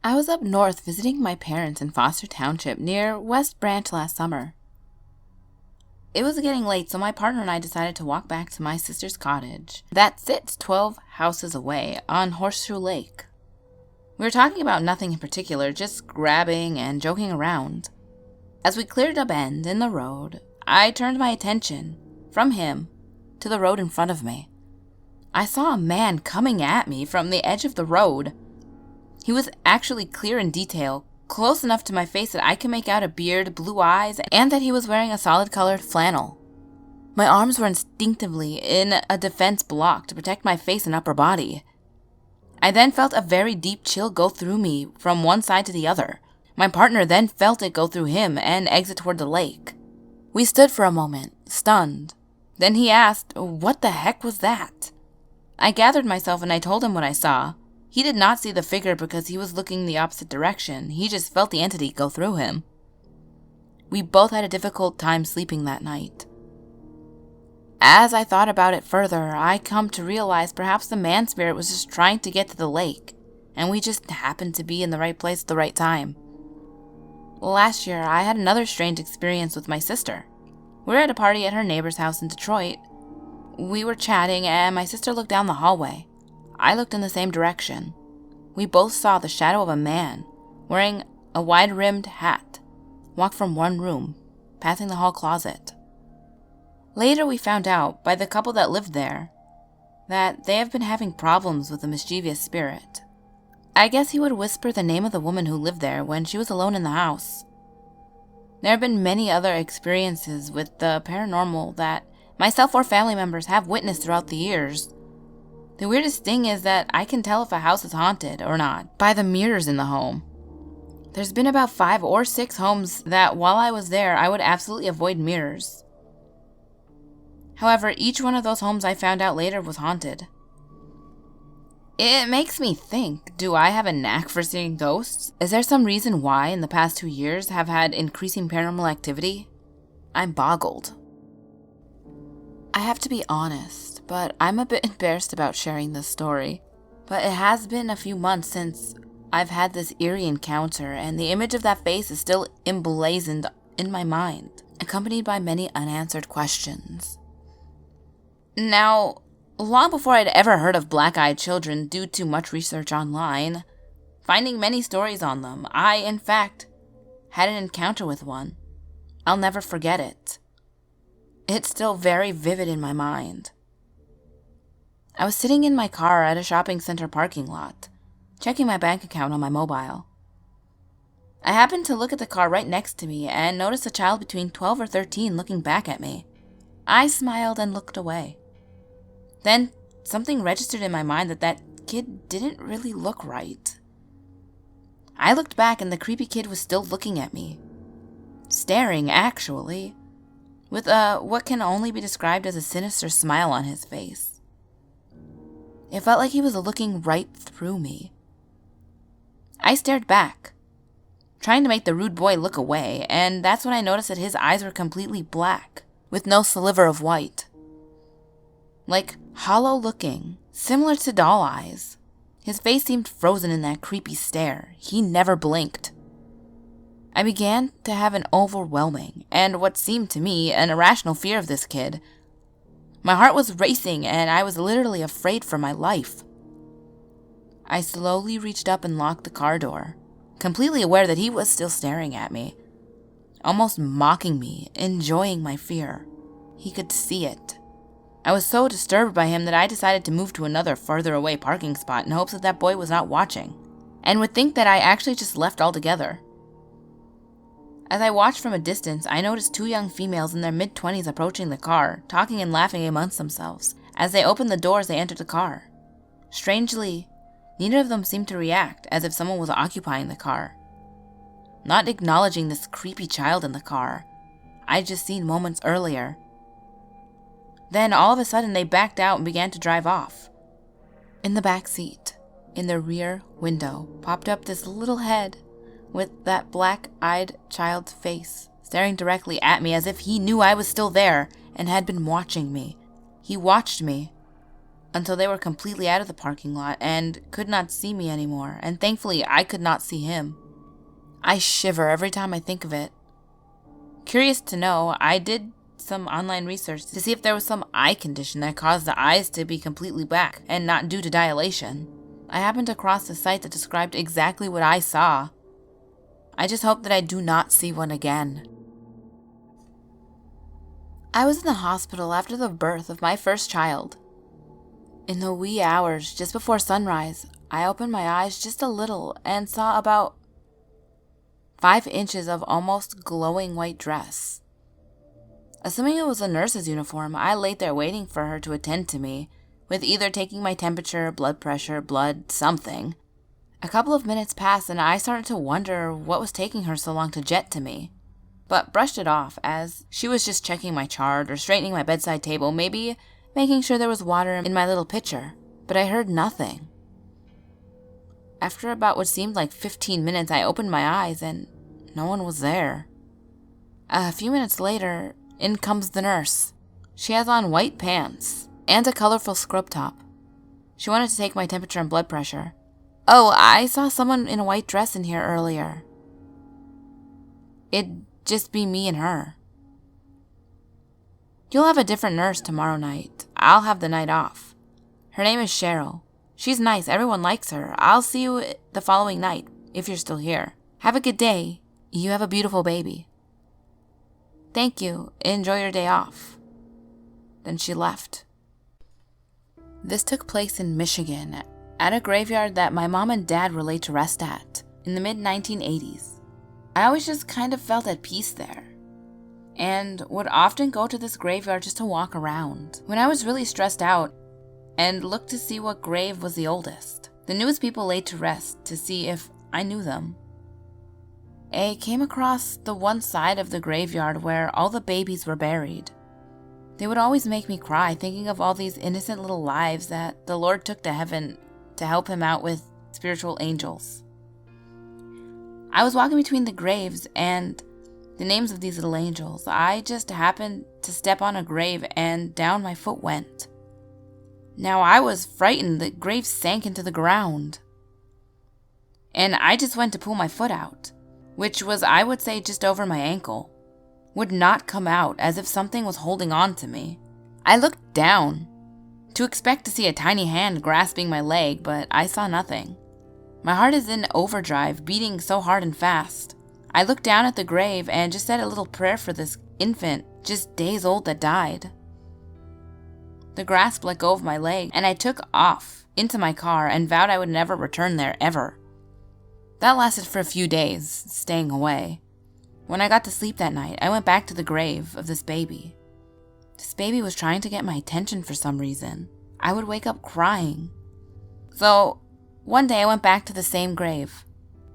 I was up north visiting my parents in Foster Township near West Branch last summer. It was getting late, so my partner and I decided to walk back to my sister's cottage that sits 12 houses away on Horseshoe Lake. We were talking about nothing in particular, just grabbing and joking around. As we cleared a bend in the road, I turned my attention from him to the road in front of me. I saw a man coming at me from the edge of the road. He was actually clear in detail, close enough to my face that I could make out a beard, blue eyes, and that he was wearing a solid-colored flannel. My arms were instinctively in a defense block to protect my face and upper body. I then felt a very deep chill go through me from one side to the other. My partner then felt it go through him and exit toward the lake. We stood for a moment, stunned. Then he asked, "What the heck was that?" I gathered myself and I told him what I saw. He did not see the figure because he was looking the opposite direction. He just felt the entity go through him. We both had a difficult time sleeping that night. As I thought about it further, I come to realize perhaps the man spirit was just trying to get to the lake, and we just happened to be in the right place at the right time. Last year, I had another strange experience with my sister. We were at a party at her neighbor's house in Detroit. We were chatting, and my sister looked down the hallway. I looked in the same direction. We both saw the shadow of a man, wearing a wide-rimmed hat, walk from one room, passing the hall closet. Later we found out, by the couple that lived there, that they have been having problems with a mischievous spirit. I guess he would whisper the name of the woman who lived there when she was alone in the house. There have been many other experiences with the paranormal that myself or family members have witnessed throughout the years. The weirdest thing is that I can tell if a house is haunted or not by the mirrors in the home. There's been about 5 or 6 homes that while I was there, I would absolutely avoid mirrors. However, each one of those homes I found out later was haunted. It makes me think, do I have a knack for seeing ghosts? Is there some reason why in the past 2 years have had increasing paranormal activity? I'm boggled. I have to be honest, but I'm a bit embarrassed about sharing this story. But it has been a few months since I've had this eerie encounter, and the image of that face is still emblazoned in my mind, accompanied by many unanswered questions. Now, long before I'd ever heard of black-eyed children due to much research online, finding many stories on them, I, in fact, had an encounter with one. I'll never forget it. It's still very vivid in my mind. I was sitting in my car at a shopping center parking lot, checking my bank account on my mobile. I happened to look at the car right next to me and noticed a child between 12 or 13 looking back at me. I smiled and looked away. Then something registered in my mind that kid didn't really look right. I looked back and the creepy kid was still looking at me. Staring, actually, with what can only be described as a sinister smile on his face. It felt like he was looking right through me. I stared back, trying to make the rude boy look away, and that's when I noticed that his eyes were completely black, with no sliver of white. Like hollow looking, similar to doll eyes. His face seemed frozen in that creepy stare. He never blinked. I began to have an overwhelming, and what seemed to me an irrational fear of this kid. My heart was racing, and I was literally afraid for my life. I slowly reached up and locked the car door, completely aware that he was still staring at me, almost mocking me, enjoying my fear. He could see it. I was so disturbed by him that I decided to move to another farther away parking spot in hopes that boy was not watching, and would think that I actually just left altogether. As I watched from a distance, I noticed 2 young females in their mid-20s approaching the car, talking and laughing amongst themselves. As they opened the doors, they entered the car. Strangely, neither of them seemed to react, as if someone was occupying the car. Not acknowledging this creepy child in the car I'd just seen moments earlier. Then, all of a sudden, they backed out and began to drive off. In the back seat, in the rear window, popped up this little head with that black-eyed child's face, staring directly at me as if he knew I was still there and had been watching me. He watched me until they were completely out of the parking lot and could not see me anymore, and thankfully I could not see him. I shiver every time I think of it. Curious to know, I did some online research to see if there was some eye condition that caused the eyes to be completely black and not due to dilation. I happened across a site that described exactly what I saw. I just hope that I do not see one again. I was in the hospital after the birth of my first child. In the wee hours just before sunrise, I opened my eyes just a little and saw about 5 inches of almost glowing white dress. Assuming it was a nurse's uniform, I laid there waiting for her to attend to me, with either taking my temperature, blood pressure, blood, something. A couple of minutes passed and I started to wonder what was taking her so long to jet to me, but brushed it off as she was just checking my chart or straightening my bedside table, maybe making sure there was water in my little pitcher, but I heard nothing. After about what seemed like 15 minutes, I opened my eyes and no one was there. A few minutes later, in comes the nurse. She has on white pants and a colorful scrub top. She wanted to take my temperature and blood pressure. "Oh, I saw someone in a white dress in here earlier." It'd just be me and her. "You'll have a different nurse tomorrow night. I'll have the night off. Her name is Cheryl. She's nice, everyone likes her. I'll see you the following night, if you're still here. Have a good day. You have a beautiful baby." "Thank you. Enjoy your day off." Then she left. This took place in Michigan, at a graveyard that my mom and dad were laid to rest at, in the mid-1980s. I always just kind of felt at peace there, and would often go to this graveyard just to walk around when I was really stressed out and looked to see what grave was the oldest, the newest people laid to rest, to see if I knew them. I came across the one side of the graveyard where all the babies were buried. They would always make me cry thinking of all these innocent little lives that the Lord took to heaven to help him out with spiritual angels. I was walking between the graves and the names of these little angels. I just happened to step on a grave and down my foot went. Now I was frightened. The grave sank into the ground. And I just went to pull my foot out, which was, I would say, just over my ankle. Would not come out, as if something was holding on to me. I looked down to expect to see a tiny hand grasping my leg, but I saw nothing. My heart is in overdrive, beating so hard and fast. I looked down at the grave and just said a little prayer for this infant, just days old, that died. The grasp let go of my leg, and I took off into my car and vowed I would never return there, ever. That lasted for a few days, staying away. When I got to sleep that night, I went back to the grave of this baby. This baby was trying to get my attention for some reason. I would wake up crying. So, one day I went back to the same grave.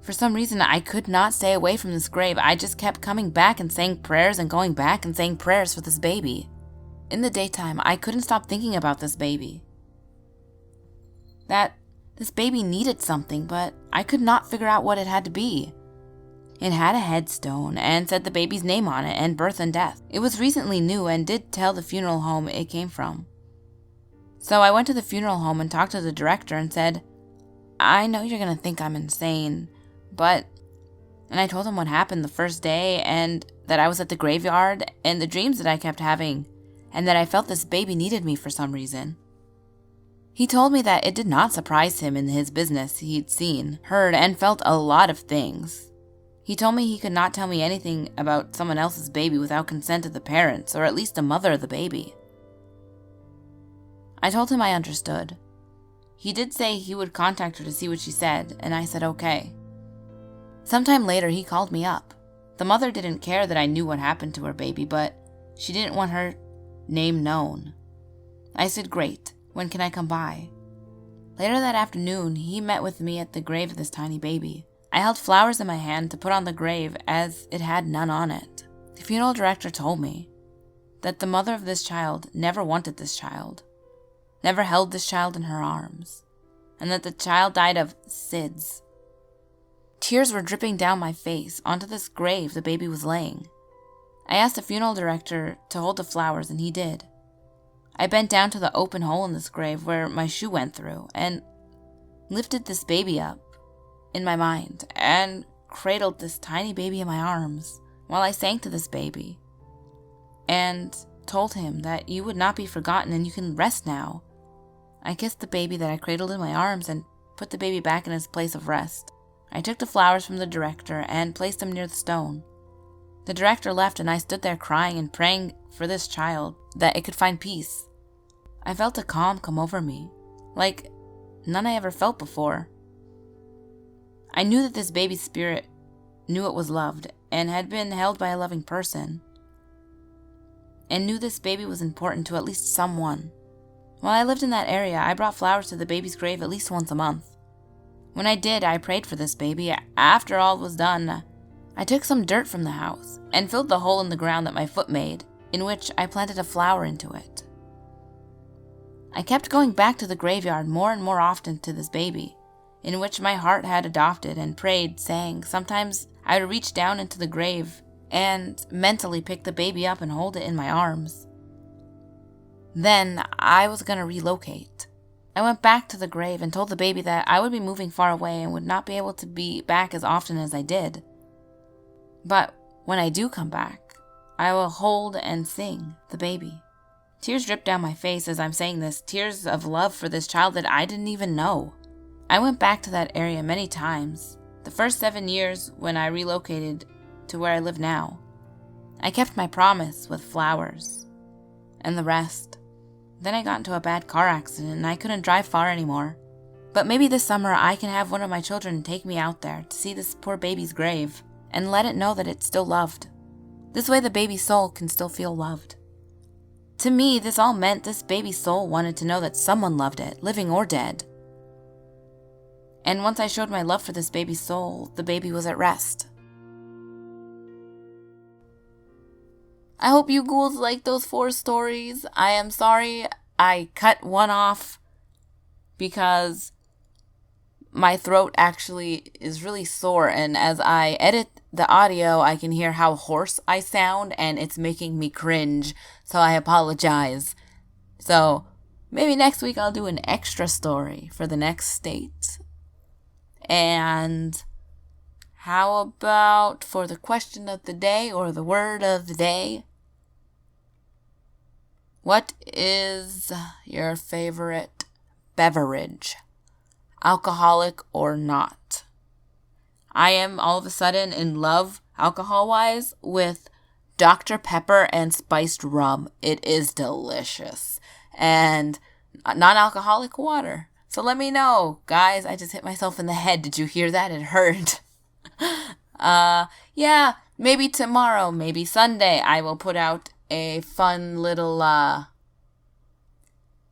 For some reason, I could not stay away from this grave. I just kept coming back and saying prayers and going back and saying prayers for this baby. In the daytime, I couldn't stop thinking about this baby. That this baby needed something, but I could not figure out what it had to be. It had a headstone and said the baby's name on it and birth and death. It was recently new and did tell the funeral home it came from. So I went to the funeral home and talked to the director and said, "I know you're going to think I'm insane, but..." And I told him what happened the first day and that I was at the graveyard and the dreams that I kept having, and that I felt this baby needed me for some reason. He told me that it did not surprise him in his business. He'd seen, heard, and felt a lot of things. He told me he could not tell me anything about someone else's baby without consent of the parents, or at least the mother of the baby. I told him I understood. He did say he would contact her to see what she said, and I said okay. Sometime later, he called me up. The mother didn't care that I knew what happened to her baby, but she didn't want her name known. I said, "Great, when can I come by?" Later that afternoon, he met with me at the grave of this tiny baby. I held flowers in my hand to put on the grave as it had none on it. The funeral director told me that the mother of this child never wanted this child, never held this child in her arms, and that the child died of SIDS. Tears were dripping down my face onto this grave the baby was laying. I asked the funeral director to hold the flowers, and he did. I bent down to the open hole in this grave where my shoe went through and lifted this baby up in my mind and cradled this tiny baby in my arms while I sang to this baby and told him that you would not be forgotten and you can rest now. I kissed the baby that I cradled in my arms and put the baby back in his place of rest. I took the flowers from the director and placed them near the stone. The director left and I stood there crying and praying for this child that it could find peace. I felt a calm come over me, like none I ever felt before. I knew that this baby's spirit knew it was loved and had been held by a loving person, and knew this baby was important to at least someone. While I lived in that area, I brought flowers to the baby's grave at least once a month. When I did, I prayed for this baby. After all was done, I took some dirt from the house and filled the hole in the ground that my foot made, in which I planted a flower into it. I kept going back to the graveyard more and more often to this baby, in which my heart had adopted, and prayed, saying, sometimes I would reach down into the grave and mentally pick the baby up and hold it in my arms. Then I was going to relocate. I went back to the grave and told the baby that I would be moving far away and would not be able to be back as often as I did. But when I do come back, I will hold and sing the baby. Tears drip down my face as I'm saying this, tears of love for this child that I didn't even know. I went back to that area many times. The first 7 years when I relocated to where I live now, I kept my promise with flowers and the rest. Then I got into a bad car accident and I couldn't drive far anymore. But maybe this summer I can have one of my children take me out there to see this poor baby's grave and let it know that it's still loved. This way the baby's soul can still feel loved. To me, this all meant this baby's soul wanted to know that someone loved it, living or dead. And once I showed my love for this baby's soul, the baby was at rest. I hope you ghouls like those 4 stories. I am sorry I cut one off because my throat actually is really sore, and as I edit the audio, I can hear how hoarse I sound, and it's making me cringe, so I apologize. So maybe next week I'll do an extra story for the next state. And how about for the question of the day or the word of the day? What is your favorite beverage? Alcoholic or not? I am all of a sudden in love, alcohol-wise, with Dr. Pepper and spiced rum. It is delicious. And non-alcoholic water. So let me know. Guys, I just hit myself in the head. Did you hear that? It hurt. Yeah, maybe tomorrow, maybe Sunday, I will put out a fun little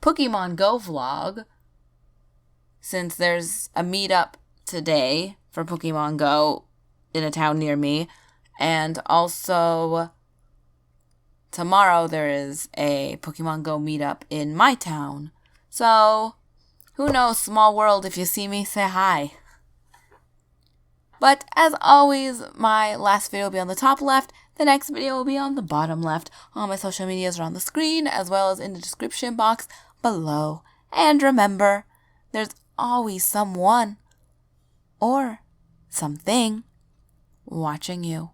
Pokemon Go vlog, since there's a meetup today for Pokemon Go in a town near me, and also tomorrow there is a Pokemon Go meetup in my town. So, who knows, small world, if you see me, say hi. But as always, my last video will be on the top left, the next video will be on the bottom left. All my social medias are on the screen, as well as in the description box below. And remember, there's always someone or something watching you.